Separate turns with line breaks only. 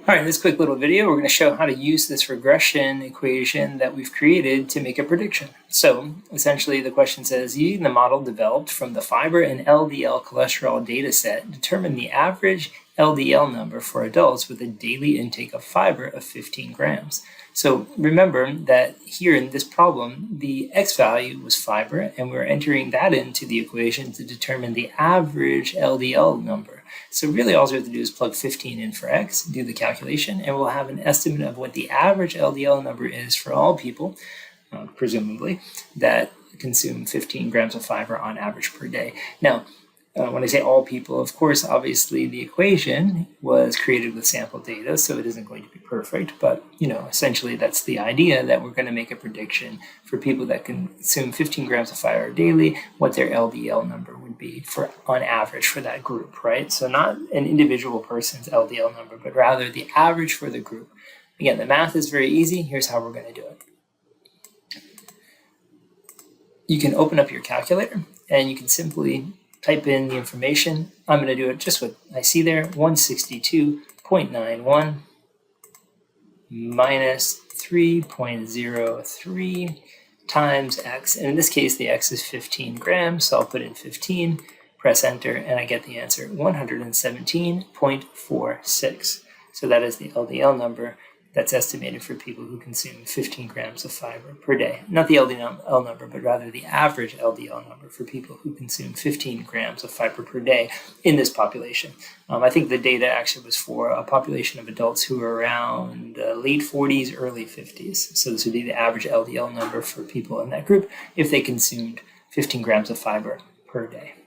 All right, in this quick little video, we're going to show how to use this regression equation that we've created to make a prediction. So essentially the question says, using the model developed from the fiber and LDL cholesterol data set, determine the average LDL number for adults with a daily intake of fiber of 15 grams. So remember that here in this problem, the X value was fiber, and we're entering that into the equation to determine the average LDL number. So really all we have to do is plug 15 in for X, do the calculation, and we'll have an estimate of what the average LDL number is for all people, presumably, that consume 15 grams of fiber on average per day. Now, when I say all people, of course, obviously the equation was created with sample data, so it isn't going to be perfect, but essentially that's the idea, that we're going to make a prediction for people that consume 15 grams of fiber daily, what their LDL number would be on average for that group, right? So not an individual person's LDL number, but rather the average for the group. Again, the math is very easy. Here's how we're going to do it. You can open up your calculator and you can simply type in the information. I'm going to do it just what I see there, 162.91 minus 3.03 times X. And in this case, the X is 15 grams, so I'll put in 15, press enter, and I get the answer, 117.46. So that is the LDL number that's estimated for people who consume 15 grams of fiber per day. Not the LDL number, but rather the average LDL number for people who consume 15 grams of fiber per day in this population. I think the data actually was for a population of adults who are around late 40s, early 50s. So this would be the average LDL number for people in that group if they consumed 15 grams of fiber per day.